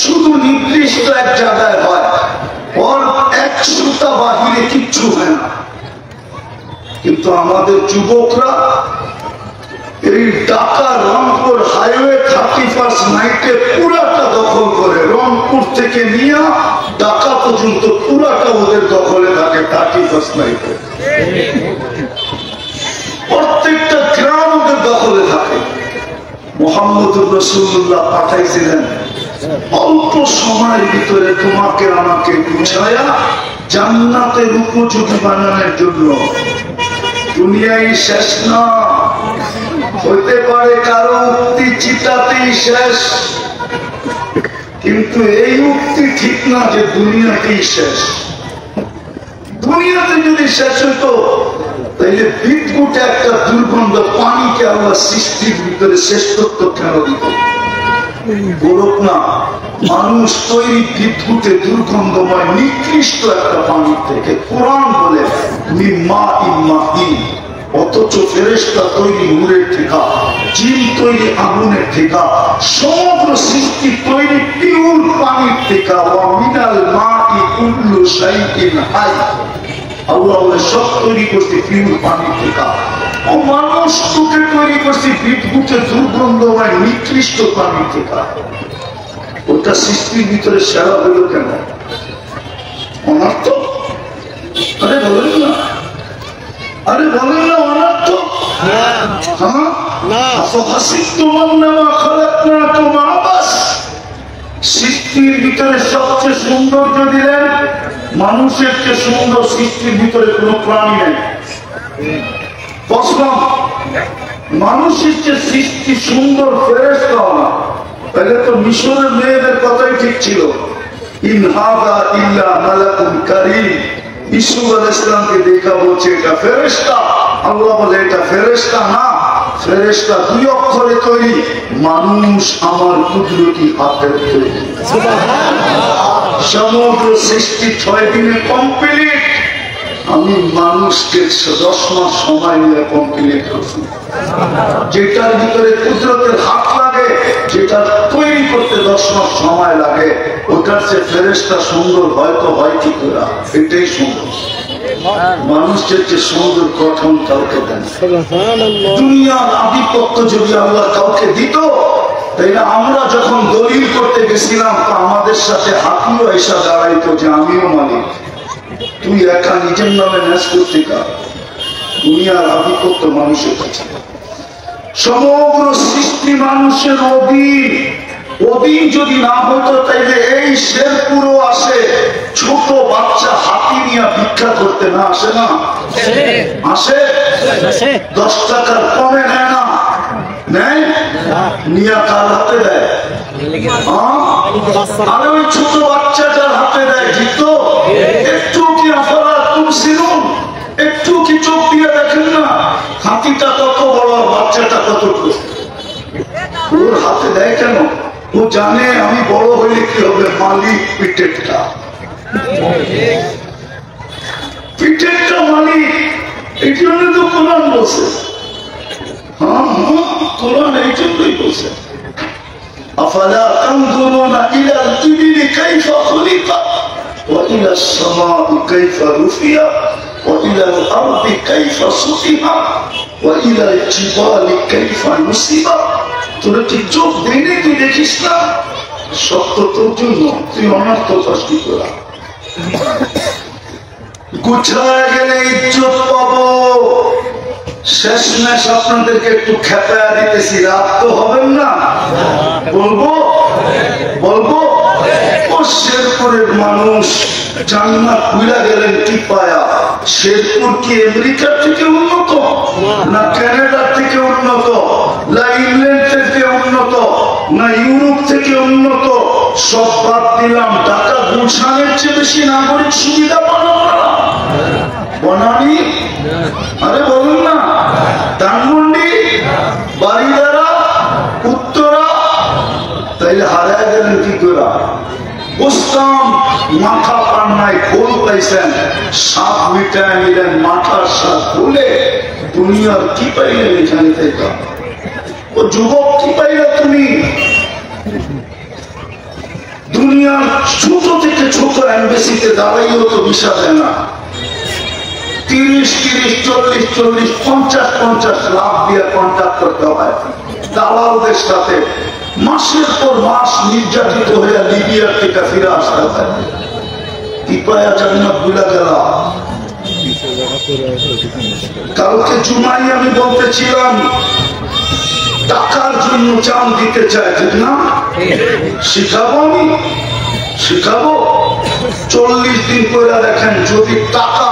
শুধু নির্দিষ্ট এক জায়গায় হয়, ওর 100টা বাহিরে কিচ্ছু হয় না। কিন্তু আমাদের যুবকরা এই ঢাকা রংপুর হাইওয়ে 31st নাইটে পুরাটা দখল করে। রংপুর থেকে নিয়ে ঢাকা পর্যন্ত পুরাটা ওদের দখলে থাকে 31st নাইটে। প্রত্যেকটা গ্রাম ওদের দখলে থাকে। মুহাম্মদুর রাসূলুল্লাহ পাঠাইছিলেন অল্প সময়ের ভিতরে তোমাকে আমাকে বুঝায়া জান্নাতের উপযোগী বানানোর জন্য। দুনিয়ায় শেষ না, হইতে পারে কারো উক্তি চিতাতেই শেষ, কিন্তু এই উক্তি ঠিক না যে দুনিয়াতেই শেষ। দুনিয়াতে যদি শেষ হইতো তাইলে বিদ্যুৎ একটা দুর্গন্ধ পানিকে আল্লাহ সৃষ্টির ভিতরে শ্রেষ্ঠত্ব কেন দিত? বলুক না, মানুষ তৈরি বিদ্যুতে দুর্গন্ধময় নিকৃষ্ট একটা পানি থেকে। কোরআন বলে মিম্মা ইম্মাহিন, অথচ ফেরেশতা তৈরি নূরের থেকে, জিন তৈরি আগুনের থেকে, সমগ্র সৃষ্টি তৈরি পিওর পানির থেকে। ওয়া মিনাল মাই কুল্লু শাইইন হাই, আল্লাহ বলে সব তৈরি করতে পিওর পানির থেকে। ও মানুষ তোকে তৈরি করছে বিদ্যুতে দুর্গন্ধময় নিকৃষ্ট পানির থেকে। ওটা সৃষ্টির ভিতরে সেরা হলো কেন? অনর্থ? আরে বলেন না, আরে বলেন না অনর্থ? সৃষ্টির ভিতরে সবচেয়ে সৌন্দর্য দিলেন, মানুষের চেয়ে সুন্দর সৃষ্টির ভিতরে কোন প্রাণী নেই। মানুষের চেয়ে সৃষ্টি সুন্দর ফেরেশতাও না। তাহলে তো মিশরের মেয়েদের কথাই ঠিক ছিল, ইন হাযা ইল্লা মালাকুন কারীম। ইসু আলাইহিস সালামকে দেখা বলছে এটা ফেরেশতা। আল্লাহ বলে এটা ফেরেশতা না, ফেরেশতা 2 অক্ষরে তৈরি, মানুষ আমার কুদরতি হাতের তৈরি। সমগ্র সৃষ্টি 6 দিনে কমপ্লিট। আমি মানুষকে 10 মাস সময় নিয়ে কমপ্লিট করছি। যেটার ভিতরে কুদরতের হাত লাগে, যেটা তৈরি করতে 10 মাস সময় লাগে, ওটার চেয়ে ফেরেশতা সুন্দর হয়তো হয় কি করে? এটাই সুন্দর। মানুষের যে সুন্দর গঠন কাউকে দেন। দুনিয়ার আধিপত্য যদি আল্লাহ কাউকে দিত, তাইলে আমরা যখন দলিল করতে গেছিলাম তা আমাদের সাথে হাতিও এসে দাঁড়াইতো যে আমিও মালিক, তুই একা নিজের নামে ন্যাস করতে কার? দুনিয়ার আধিপত্য মানুষের কাছে। সমগ্র সৃষ্টি মানুষের অধীন। অধীন যদি না হতো তাইলে এই শেরপুরও আসে ছোট বাচ্চা হাতি নিয়ে ভিক্ষা করতে না আসে? না আসে? 10 টাকার কমে নেয় না? নেয়? নিয়ে কার হাতে দেয়? আরে ওই ছোট বাচ্চাটার হাতে দেয়। ঠিক তো? একটু কি আফালা তুমসিরুন? একটু কি চোখ দিয়ে দেখেন না হাতিটা কত বড়, বাচ্চাটা কতটুকু? ওর হাতে দেয় কেন? ও জানে আমি বড় হইলে কি হবে, মালিক পিঠেরটা। পিঠেরটা মালিক। এই জন্য তো কোরআন বলছে। কোরআন এই জন্যই বলছে আফালা তানজুরুনা ইলাল ইবিলি কাইফা খুলিকাত ওয়া ইলাস সামাই কাইফা রুফিয়াত ওয়া ইলাল আরদি কাইফা সুতিহাত ওয়া ইলাল জিবালি কাইফা নুসিবাত তোরা কি চোখ দেনে তুই দেখিস না? সত্য তোর জন্য তুই অনার্থ কষ্টি করা। গুছায় গেলে ইজ্জত পাবো। শেষমেশ আপনাদেরকে একটু খেপা দিতেছি, রাত তো হবেন না। বলবো বলবো ও শেরপুরের মানুষ জান্নাত ভুলে গেলেন কি পায়া? শেরপুর কি আমেরিকার থেকে উন্নত, না কানাডার থেকে উন্নত, না ইংল্যান্ড থেকে উন্নত, না ইউরোপ থেকে উন্নত? সব বাদ দিলাম, ঢাকা গুলশানের চেয়ে বেশি নাগরিক সুবিধা বানানো বনানি? আরে বলুন না, ধানমন্ডি, বাড়িদারা, উত্তরা, তাইলে হারায় গেলেন কি করে? বুঝতাম মাথা পান নাই, ভুল পাইছেন। সাপ মিটায় নিলেন মাথার সাপ ভুলে। দুনিয়ার কি পাইলেন এখানে থেকে? ও যুবক কি পাইলে তুমি? দুনিয়ার ছোট থেকে ছোট এমবেসিতে দাঁড়াইও তো ভিসা দেয় না। 30-30, 40-40, 50-50 লাখ দিয়ে কন্ট্যাক্ট করতে হয় দালালদের সাথে। মাসের পর মাস নির্যাতিত হয়ে লিবিয়ার থেকে ফিরে আসতে হয়। কি পায়া জান্নাত ভুলে গেলাম। কালকে জুমাই আমি বলতেছিলাম টাকার জন্য চাল দিতে চায়, ঠিক না? শিখাবো আমি, শিখাবো। 40 দিন করে দেখেন, যদি টাকা,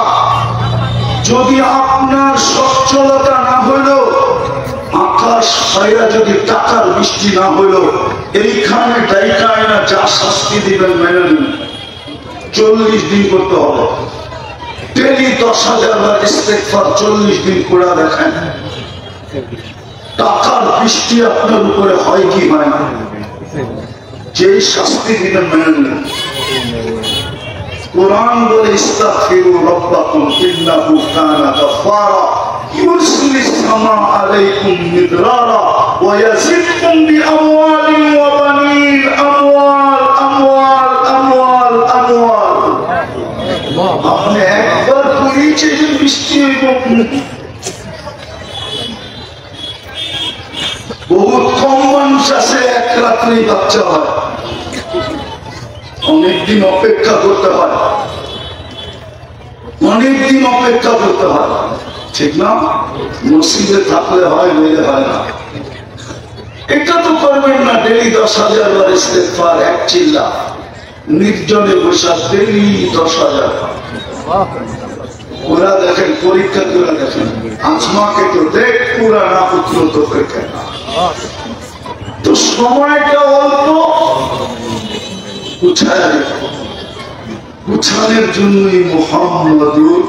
যদি আপনার সচ্ছলতা না হইল, আকাশ ফাইরা যদি টাকার বৃষ্টি না হইল, এইখানে ডাইকায় না যা শাস্তি দিবেন মেনে নিন। 40 দিন করতে হবে। ডেলি 10,000 বার ইস্তেগফার 40 দিন করে দেখেন, টাকার বৃষ্টি আপনার উপরে হয় কি হয় না? যেই শাস্তি দিবেন মেনে নিন। কুরআন বলে ইস্তাগফিরু রাব্বাকুম ইন্নাহু কানা গাফফারা ইউরসিলিস সামা আলাইকুম মিদরারা ওয়া ইয়াজিদকুম বিআমওয়ালিন ওয়া বানিন। আমওয়াল আমওয়াল আমওয়াল আমওয়াল। আপনি একবার করেছে যে বৃষ্টি হইব। বহুত কম মানুষ আছে এক রাত্রেই বাচ্চা হয়। অনেকদিন অপেক্ষা করতে হয়, অনেকদিন অপেক্ষা করতে হয়, ঠিক না? নসিবে থাকলে হয়, নইলে হয় না। এটা তো করবেন না ডেলি 10,000 বার ইস্তেগফার, এক চিল্লা নির্জনে বসা ডেলি 10,000। ওরা দেখেন, পরীক্ষা করে দেখেন, আজমাকে তো দেখ পুরা না পুত্র তো দেখেন না। তো সময়টা অল্প, গুছানোর জন্যই মুহাম্মাদুর,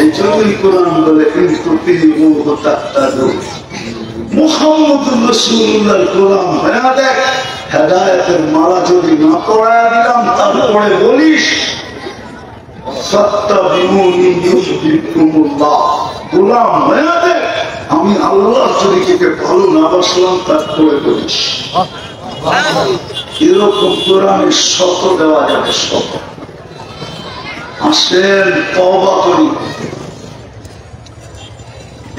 এই জন্যই কোরআন বলে মুহাম্মাদুর রাসূলুল্লাহর গোলাম হয়ে দেখ। হেদায়েতের মালা যদি না পড়ায় দিলাম, তারপরে বলিস ফাত্তাবিউনি ইউহবিবকুমুল্লাহ, গোলাম হয়ে দেখ। আমি আল্লাহ যদি তোকে ভালো না বাসলাম, তারপরে বলিস। এরকম কোরআনের শত দেওয়া যাবে, শত। আসেন তওবা করি।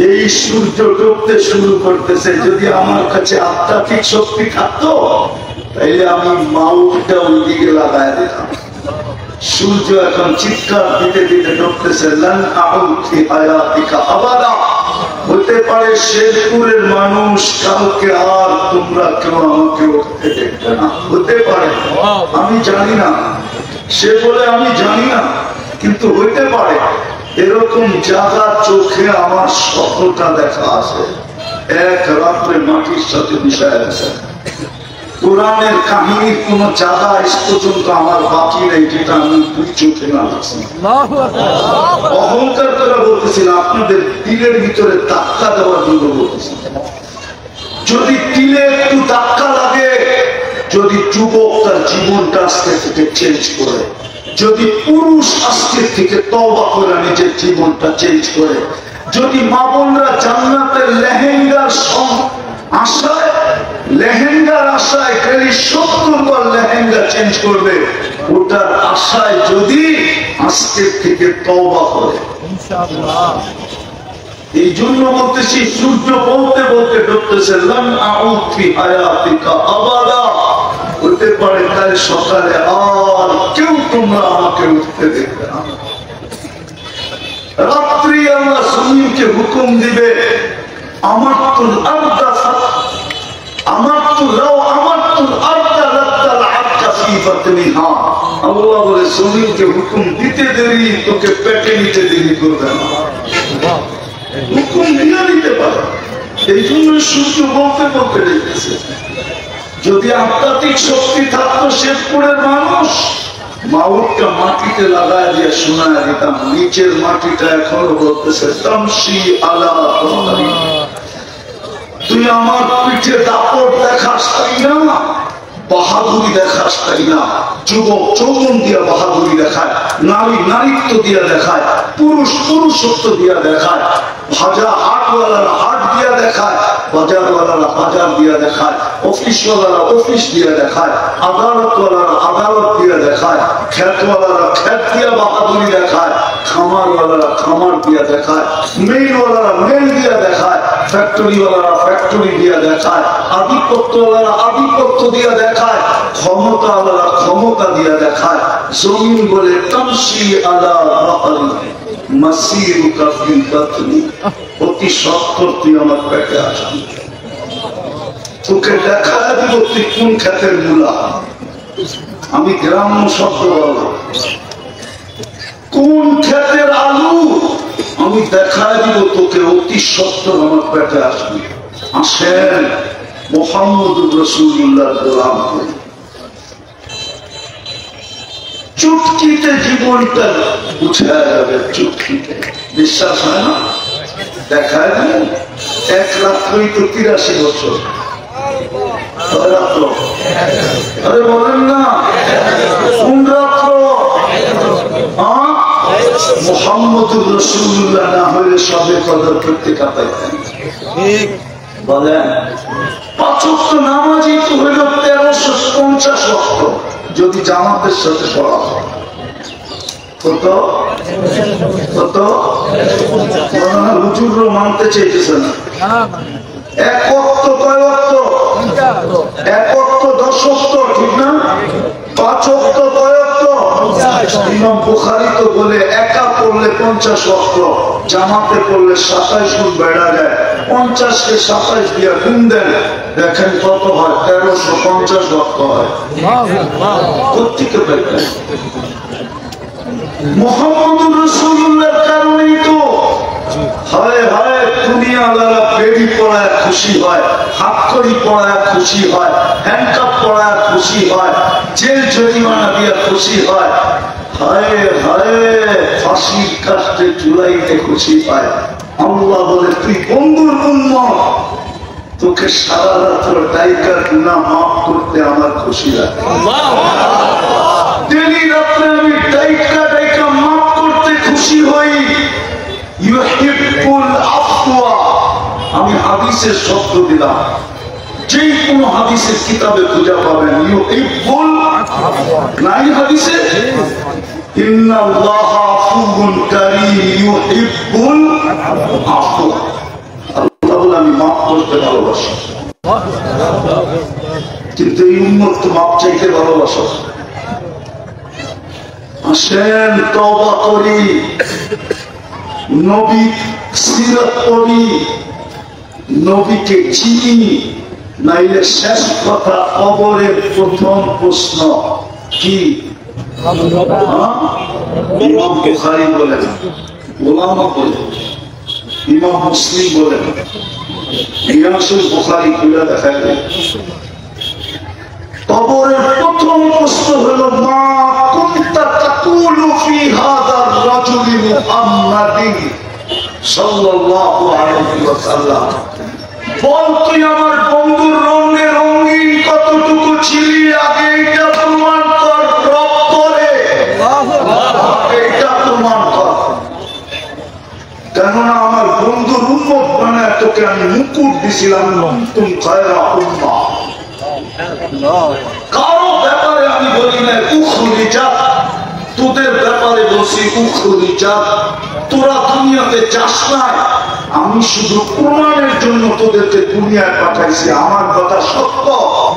এই সূর্য ডুবতে শুরু করতেছে। যদি আমার কাছে আধ্যাত্মিক শক্তি থাকতো, তাইলে আমি মাউটটা ওই দিকে লাগাই দিতাম। সূর্য এখন চিৎকার দিতে দিতে ডুবতেছে। লান আউদ ফি হায়াতিকা আবাদা। হতে পারে শেরপুরের মানুষ কালকে আর তোমরা কেউ আমাকে উঠতে দেখবে না, হতে পারে, আমি জানি না। সে বলে আমি জানি না, কিন্তু হইতে পারে। এরকম জায়গা চোখে আমার স্বপ্নটা দেখা আছে। এক রাত্রে মাটির সাথে মিশায় গেছে। কোরআনের কাহিনীর কোন জায়গা আজ পর্যন্ত আমার বাকি নেই যেটা আমি দুই চোখে না দেখছি। অহংকার করে বলতেছিলাম, আপনাদের দিলের ভিতরে ধাক্কা দেওয়ার জন্য বলতেছিলাম। যদি দিলে একটু ধাক্কা লাগে, যদি যুবক তার জীবনটা আজকে থেকে চেঞ্জ করে, যদি পুরুষ আজকে থেকে তওবা করে নিজের জীবনটা চেঞ্জ করে, যদি মা বোনরা জান্নাতের লেহেঙ্গার আশায়, লেহেঙ্গার আশায় খালি 70 বার লেহেঙ্গা চেঞ্জ করবে, ওটার আশায় যদি আজকের থেকে তওবা করে, ইনশাআল্লাহ এই জন্য বলতেছি, সূর্য বলতে বলতে ডুবতেছে, লান আউদ ফি হায়াতিকা আবাদা। হতে পারে কাল সকালে আর কেউ তোমরা আমাকে উঠতে দেখবে না। রাত্রি আল্লাহ জমিনকে হুকুম দিবে, আমারতুল আরদা আমারতুল আরদা লাতাল আরদা ফি বাতনিহা। আল্লাহ বলে জমিনকে হুকুম দিতে দেরি, তোকে পেটে নিতে দেরি করবে না, হুকুম দিয়ে নিতে পারে। এই জন্য সূর্য বলতে বলতে রেখেছে। যদি আধ্যাত্মিক শক্তি থাকতো শেরপুরের মানুষ, মাউটটা মাটিতে লাগায় দিয়ে শোনায় দিতাম। নিচের মাটিটা এখনো বলতেছে তামসি আলা তহরি। তুই আমার পিঠে দাপট দেখাস তাই না, বাহাদুরি দেখাস তাই না। যুবক যৌবন দিয়া বাহাদুরি দেখায়, নারী নারীত্ব দিয়া দেখায়, পুরুষ পুরুষত্ব দিয়া দেখায়, ভাজা হাটওয়ালারা হাট দিয়া দেখায়, বাজারওয়ালারা বাজার দিয়া দেখায়, অফিসওয়ালারা অফিস দিয়া দেখায়, আদালতওয়ালারা আদালত দিয়া দেখায়, ক্ষেতওয়ালারা ক্ষেত দিয়া বাহাদুরি দেখায়, খামারওয়ালারা খামার দিয়া দেখায়, মেলওয়ালারা মেল দিয়া দেখায়, ফ্যাক্টরিওয়ালারা ফ্যাক্টরি দিয়া দেখায়, আধিপত্যওয়ালারা আধিপত্য দিয়া দেখায়, ক্ষমতাওয়ালারা ক্ষমতা দিয়া দেখায়। জমিন বলে তামসি আলা বাহরি মাসিরুকা ফিল বাতনি। অতি সত্তর তুই আমার পেটে আছেন, তোকে দেখা দিব তুই কোন ক্ষেতের মূলা। আমি গ্রাম্য শব্দ বলবো, কোন ক্ষেতের আলু আমি দেখা দিব তোকে, অতি সত্তর আমার পেটে আসবি। আসেন মুহাম্মদুর রাসূলুল্লাহ গোলাম হই, চুটকিতে জীবনটা উঠে যাবে, চুটকিতে। বিশ্বাস হয় না? দেখায় দিন, এক রাত্রই তো 83 বছর। আরে বলেন না, কোন রাত্র? মুহাম্মদুর রাসূলুল্লাহ না হলে সবে কদর করতে কাটাইতেন। বলেন, 5 ওয়াক্ত নামাজই তো হইল 1350 ওয়াক্ত, যদি জামাতের সাথে পড়া হয়। কত কত? হুজুরও মানতে চাইতেছে না। এক ওয়াক্ত কয় ওয়াক্ত? এক ওয়াক্ত 10 ওয়াক্ত, ঠিক না? 5 ওয়াক্ত কয় ওয়াক্ত? ইমাম বুখারী তো বলে একা পড়লে 50 ওয়াক্ত, জামাতে পড়লে 27 গুণ বেড়া যায়। 50 কে 27 দিয়া গুণ দেন, দেখেন কত হয়? 1350 ওয়াক্ত হয়। কোত্থেকে পাইতেন? মুহাম্মদুর রাসূলুল্লাহর কারণেই তো হায় হায় দুনিয়াওয়ালারা বেড়ি পড়ায় খুশি হয়, হাতকড়ি পড়ায় খুশি হয়, হ্যান্ডকাপ পড়ায় খুশি হয়, জেল জরিমানা দিয়ে খুশি হয়। হায় হায় ফাঁসির কাস্টে চুলাইতে খুশি পায়। আল্লাহ বলে তুই বন্ধুর উম্মত, তোকে সারা রাত্র দায়িকার গুনাহ মাফ করতে আমার খুশি লাগে। ডেলি রাত্রে আমি দায়িকা দায়িকা মাফ করতে খুশি হই। ইউহিব্বুল আফওয়া, আমি হাদিসের শব্দ দিলাম, যে কোনো হাদিসের কিতাবে খুঁজে পাবেন ইউহিব্বুল, নাই হাদিসে ইন্নাল্লাহা আফুউন কারীম ইউহিব্বুল আফওয়া। আল্লাহ বলে আমি মাফ করতে ভালোবাসি, কিন্তু এই উম্মত তো মাফ চাইতে ভালোবাসে। আসেন তওবা করি, নবী সিরাত পড়ি, নবীকে চিনি, নাইলে শেষ কথা কবরের প্রথম প্রশ্ন কি? ইমাম বুখারী বলেন, ওলামা বলেন, ইমাম মুসলিম বলেন, ইমাম বুখারী খুলে দেখায় দেন। কবরের প্রথম প্রশ্ন হলো মা কুনতা তাকুলু ফি হাযার রাজুলি মুহাম্মাদিন সাল্লাল্লাহু আলাইহি ওয়াসাল্লাম। বল তুই আমার বন্ধুর রঙে রঙিন কতটুকু ছিলি, আগে এটা প্রমাণ কর রব করে, এটা প্রমাণ কর। কেননা আমার বন্ধুর উম্মত বানায় তোকে আমি মুকুট দিছিলাম, তুম খায়রা উম্মাহ। কারো ব্যাপারে আমি বলি না উখরিজাত, তোদের ব্যাপারে বলছি উখরিজাত। তোরা দুনিয়াতে যাস না, আমি শুধু প্রমাণের জন্য তোদেরকে দুনিয়ায় পাঠাইছি। আমার কথা সত্য,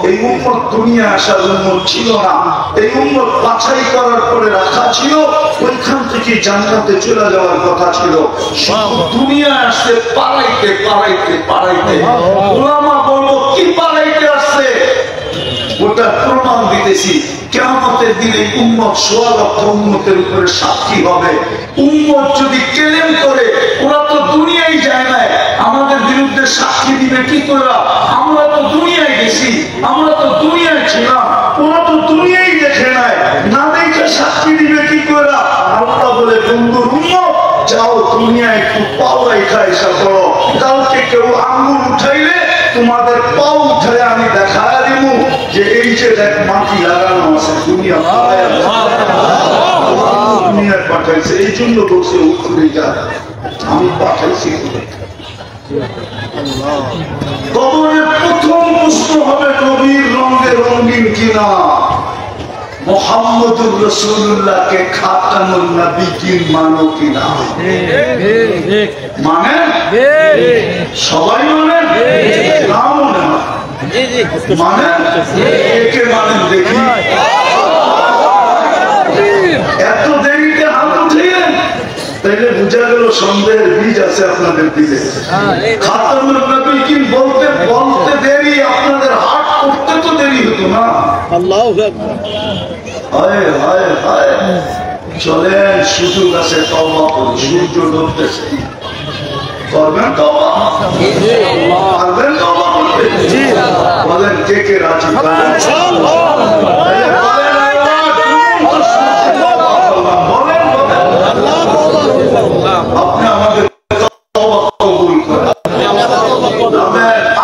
এই উম্মত দুনিয়া আসার উম্মত ছিল না। এই উম্মত বাছাই করার পরে রাখা ছিল, ওইখান থেকে জান্নাতে চলে যাওয়ার কথা ছিল। দুনিয়া আসছে পালাইতে পালাইতে পালাইতে। ওলামা বলবো কি পালাইতে আসছে, ওটা প্রমাণ দিতেছি। কিয়ামতের দিনে উম্মত সোয়া লক্ষ উম্মতের উপরে সাক্ষী হবে। উম্মত যদি কেলেম করে, ওরা তো দুনিয়ায় যায় না, আমাদের বিরুদ্ধে সাক্ষী দিবে কি করে? আমরা তো দুনিয়ায় গেছি, আমরা তো দুনিয়ায় ছিলাম, ওরা তো দুনিয়ায় দেখে নাই, না দেখে সাক্ষী দিবে কি করে? আল্লাহ বলে, বন্ধুর উম্মত যাও দুনিয়ায় একটু পাও রেখা এসা করো। কালকে কেউ আঙ্গুল উঠাইলে তোমাদের পাও উঠাই আমি দেখায় দিব যে এই যে দেখ মাটি লাগানো আছে, দুনিয়া দুনিয়ায় পাঠাইছে। এই জন্য বলছে উঠে যা, আমি পাঠাইছি। কবরের প্রথম প্রশ্ন হবে নবীর রঙে রঙিন কিনা, মুহাম্মদুর রাসূলুল্লাহকে খাতামুন নবিয়্যিন মানো কিনা। মানে সবাই মানে না মানে একে মানে দেখি। এত দেরিতে হাত উঠিলেন, তাইলে বোঝা গেল সন্দেহের বীজ আছে আপনাদের দিলে। খাতামুন নবিয়্যিন বলতে বলতে দেরি, আপনাদের হাত করতে তো দেরি হতো না। আল্লাহু আকবার। হায় হায় হায়, চলেন সুযোগ আছে তওবা করি। সূর্য ডুবতেছে, করবেন তওবা? পারবেন তওবা করতে? বলেন কে কে রাজি? আপনি আমাদের তওবা কবুল করেন।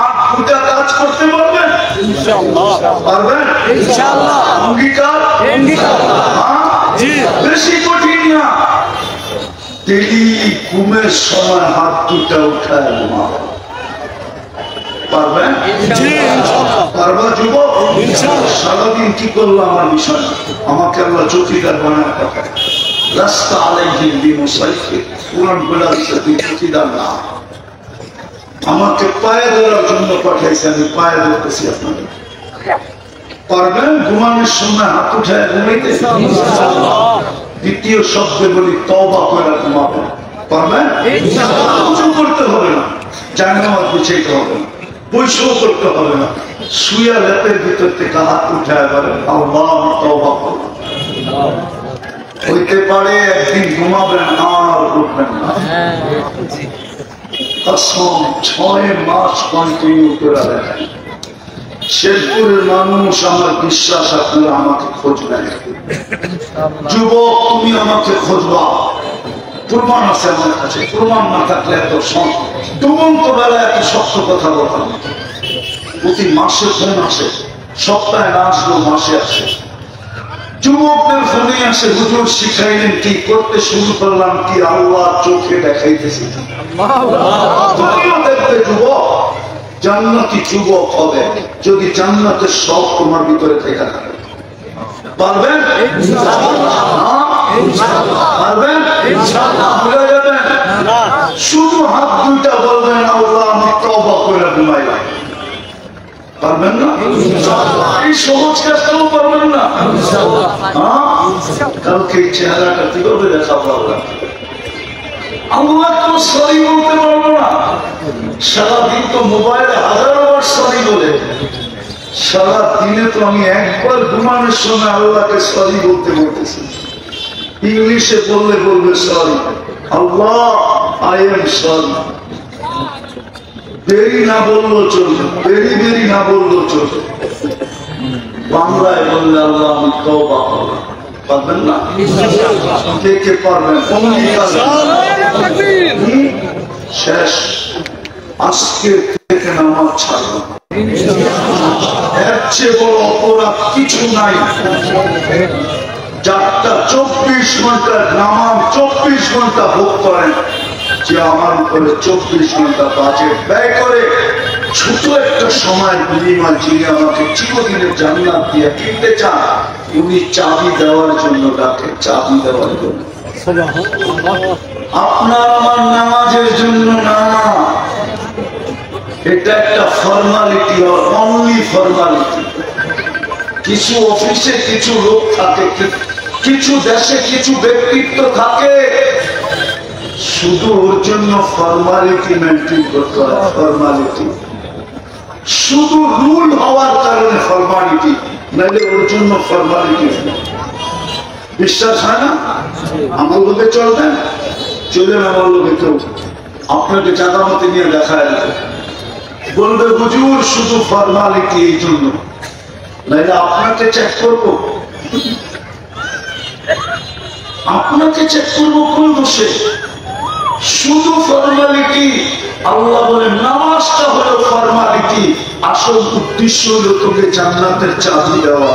আট ফুটা কাজ করতে পারবেন? ইনশাআল্লাহ পারবেন। ইনশাআল্লাহ অঙ্গীকার? অঙ্গীকার। বেশি কঠিন না। তেলি ঘুমের সময় হাত দুটা উঠায় ঘুমাবো, পারবেন? পারবা যুবক? সারাদিন কি করলো আমার বিষয়? আমাকে আল্লাহ চৌকিদার বানায় পাঠায়। রাস্তা আলাইহিম বিমুসাইফির, কুরআন বলে দিচ্ছে তুই চৌকিদার না, আমাকে পায়ে ধরার জন্য পাঠাইছে, আমি পায়ে ধরতেছি আপনাদের। পারবেন ঘুমানোর সময় হাত উঠায় ঘুমাইতে? দ্বিতীয় শব্দে বলি তওবা করে ঘুমাবেন, পারবেন? কিছু করতে হবে না, জানামাজ গুছাইতে হবে না, বৈশও করতে হবে না, শুয়া লেপের ভিতর থেকে হাত উঠায় বলেন আল্লাহ আমি তওবা করলাম। হইতে পারে একদিন ঘুমাবেন আর উঠবেন না। কসম 6 মাস কন্টিনিউ করে দেখেন। শেরপুরের মানুষ, আমার বিশ্বাস আপনারা আমাকে খোঁজবেন। যুবক তুমি আমাকে খোঁজবা, প্রমাণ আছে আমার কাছে। প্রমাণ না থাকলে এত ডুবন্ত বেলা এত শক্ত কথা বলতাম। প্রতি মাসে ফোন আসে, সপ্তাহে না আসলেও মাসে আসে। যুবকদের ফোনে আসে, হুজুর শিখাইলেন কি, করতে শুরু করলাম কি, আল্লাহ চোখে দেখাইতেছি। দেখবে যুবক জান্নাতি যুবক হবে যদি জান্নাতের সব তোমার ভিতরে থেকে থাকে। পারবেন? পারবেন? ভুলে যাবেন? শুধু হাত দুইটা বলবেন আল্লাহ আমি তওবা করে ঘুমাইলাম। পারবেন না? এই সহজ কাজটাও পারবেন না? কালকে এই চেহারাটা কিভাবে দেখাবো? আল্লাহ তো সরি বলতে পারবো না। সারাদিন তো মোবাইলে হাজারবার সরি বলে, সারা দিনে তো আমি একবার ঘুমানোর সময় আল্লাহকে সরি বলতে বলতেছি। ইংলিশে বললে বলবে sorry, Allah I am sorry. দেরি না বললেও চলবে, দেরি দেরি না বললেও চলবে। বাংলায় বললে আল্লাহ আমি তওবা করলাম। পারবেন না? কে কে পারবেন? শেষ। আজকে থেকে নামাজ ছাড়বো, এর চেয়ে বড় অপরাধ কিছু নাই। 24 ঘন্টার নামাজ 24 ঘন্টা ভোগ করেন, যে আমার উপরে 24 ঘন্টা বাজেট ব্যয় করে ছোট একটা সময় বিনিময় যিনি আমাকে চিরদিনের জান্নাত দিয়ে কিনতে চান, উনি চাবি দেওয়ার জন্য ডাকে, চাবি দেওয়ার জন্য। আপনার আমার নামাজের জন্য না, এটা একটা ফর্মালিটি, অনলি ফর্মালিটি। কিছু অফিসে কিছু লোক থাকে, কিছু দেশে কিছু ব্যক্তিত্ব থাকে, শুধু ওর জন্য ফর্মালিটি মেনটেন করতে হয়, ফর্মালিটি, শুধু রুল হওয়ার কারণে ফর্মালিটি, নাহলে ওর জন্য ফর্মালিটি। বিশ্বাস হয় না? আমার লোকে চলবেন, চলেন আমার লোকে কেউ আপনাকে জায়গা মতে নিয়ে দেখায়, বলবে হুজুর শুধু ফর্মালিটি, এই জন্য, নাহলে আপনাকে চেক করবো, আপনাকে চেক করবো কোন দোষে? শুধু ফর্মালিটি। আল্লাহ বলে নামাজটা হলো ফর্মালিটি, আসল উদ্দেশ্য হলো তোকে জান্নাতের চাবি দেওয়া।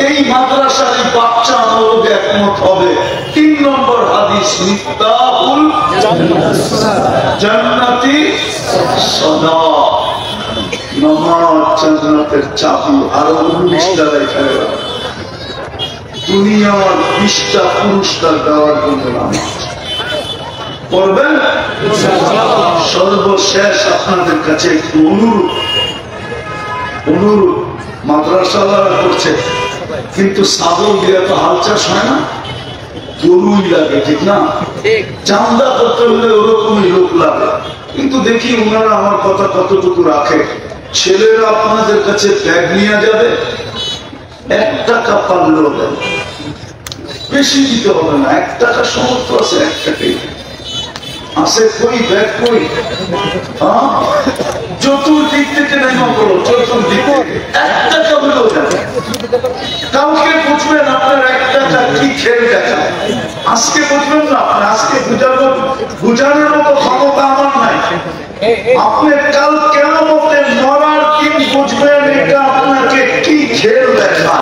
এই মাদ্রাসার বাচ্চা আমাদের একমত হবে। 3 নম্বর হাদিস, মিফতাহুল জান্নাতি সালাত, নামাজ জান্নাতের চাবি। আরো 19টা লেখা দুনিয়ার 20টা পুরস্কার দেওয়ার জন্য নামাজ পড়বেন। সর্বশেষ আপনাদের কাছে একটু অনুরোধ, মাদ্রাসাওয়ালা করছে, কিন্তু ছাগল দিয়ে তো হাল চাষ হয় না, গরুই লাগে, ঠিক না? চান্দা করতে হলে ওরকমই লোক লাগে। কিন্তু দেখি ওনারা আমার কথা কতটুকু রাখে। ছেলেরা আপনাদের কাছে ব্যাগ নিয়ে যাবে, 1 টাকা পারলেও দেন, বেশি দিতে হবে না, 1 টাকা সমর্থ আছে, 1 টাকাই আছে। কই ব্যাগ কই? চতুর্দিক থেকে নেমা করো, চতুর্দিক থেকে 1 টাকা হলেও দেন। কাউকে বুঝবেন আপনার 1 টাকা কি খেল দেখা, আজকে বুঝবেন না আপনি, আজকে বুঝানোর মতো ক্ষমতা আমার নাই। আপনি কাল কেন মতে মরার দিন বুঝবেন এটা আপনাকে কি খেল দেখা।